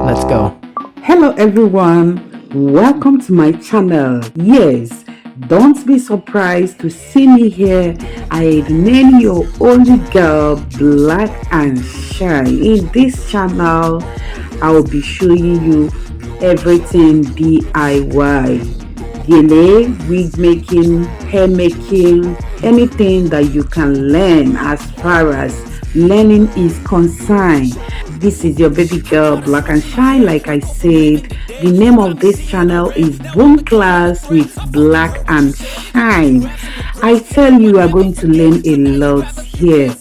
Let's go. Hello everyone, welcome to my channel. Yes, don't be surprised to see me here. I remain your only girl, Black and Shine. In this channel, I will be showing you everything DIY. Gele, wig making, hair making, anything that you can learn as far as learning is concerned. This is your baby girl, Black and Shine. Like I said, the name of this channel is Boom Class with Black and Shine. I tell you are going to learn a lot here.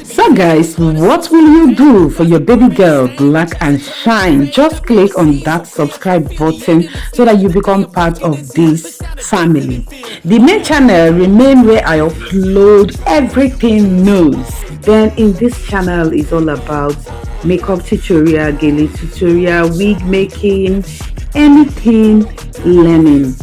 So guys, what will you do for your baby girl, Black and Shine? Just click on that subscribe button so that you become part of this family. The main channel remain where I upload everything news. Then in this channel is all about makeup tutorial, Gele tutorial, wig making, anything learning.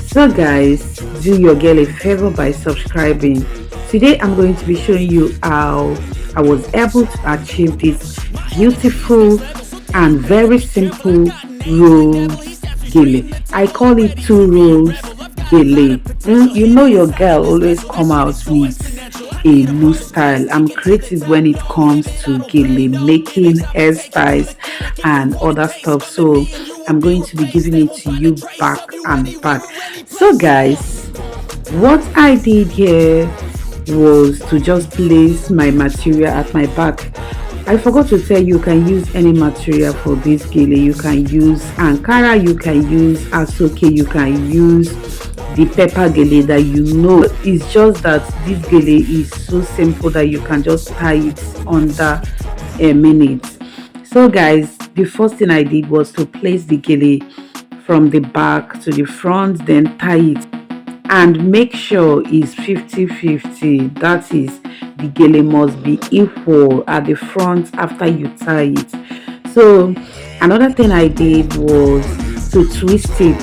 So guys, do your girl a favor by subscribing. Today I'm going to be showing you how I was able to achieve this beautiful and very simple rose Gele. I call it 2 rows Gele. You know your girl always come out with a new style. I'm creative when it comes to Gele making, hairstyles and other stuff, so I'm going to be giving it to you back and back. So guys, what I did here was to just place my material at my back. I forgot to tell you, you can use any material for this Gele. You can use Ankara, you can use Asoke, you can use the pepper Gele that you know. It's just that this Gele is so simple that you can just tie it under a minute. So guys, the first thing I did was to place the Gele from the back to the front, then tie it and make sure it's 50-50. That is, the Gele must be equal at the front after you tie it. So another thing I did was to twist it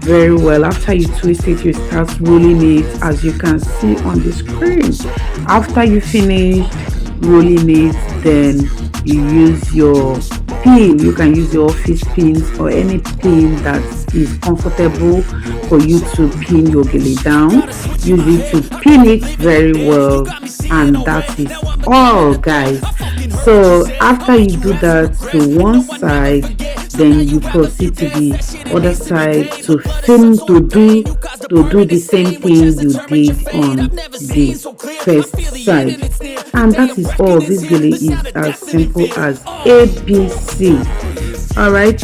very well. After you twist it, you start rolling it, as you can see on the screen. After you finish rolling it, then you use your pin. You can use your office pins or any pin that is comfortable for you to pin your Gele down. Use it to pin it very well, and that is all guys. So after you do that to one side, then you proceed to the other side to do the same thing you did on the first side. And that is all. This Gele is as simple as ABC. Alright,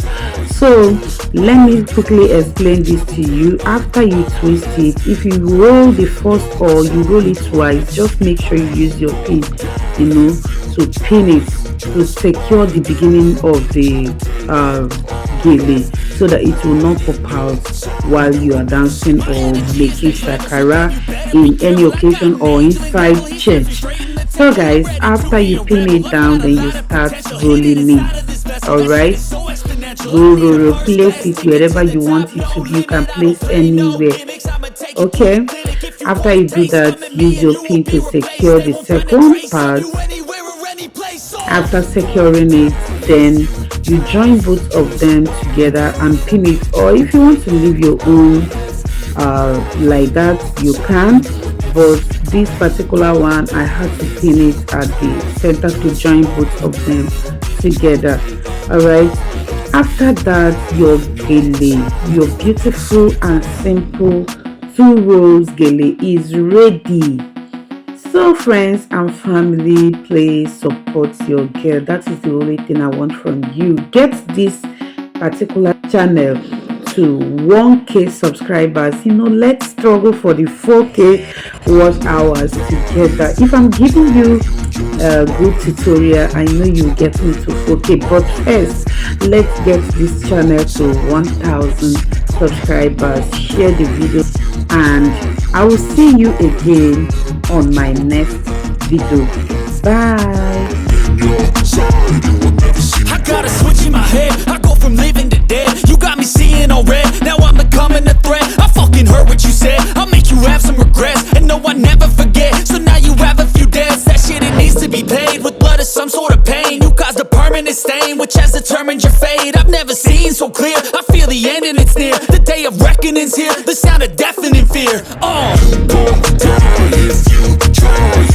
so let me quickly explain this to you. After you twist it, if you roll the first or you roll it twice, just make sure you use your pin, to pin it, to secure the beginning of the Gele, so that it will not pop out while you are dancing or making shakara in any occasion or inside church. So guys, after you pin it down, then you start rolling it. Alright, roll, place it wherever you want it to be. You can place anywhere. Okay, after you do that, use your pin to secure the second part. After securing it, then you join both of them together and pin it, or if you want to leave your own like that, you can, but this particular one I had to pin it at the center to join both of them together. Alright, after that, your Gele, your beautiful and simple 2 rows Gele is ready. So friends and family, please support your girl. That is the only thing I want from you. Get this particular channel to 1K subscribers. Let's struggle for the 4K watch hours together. If I'm giving you a good tutorial, I know you get me to 4K, but first let's get this channel to 1000 subscribers. Share the video, and I will see you again on my next video. Bye. I got a switch in my head. I go from living to dead. You got me seeing all red. Now I'm becoming a threat. I fucking heard what you said. I'll make you have some regrets. And no, I never forget. So now you have a few debts. That shit, it needs to be paid with blood or some sort of pain. You caused a permanent permanent stain which has determined your fate. I've never seen so clear, I feel the end and it's near. The day of reckoning's here, the sound of deafening fear. You gon' die if you try.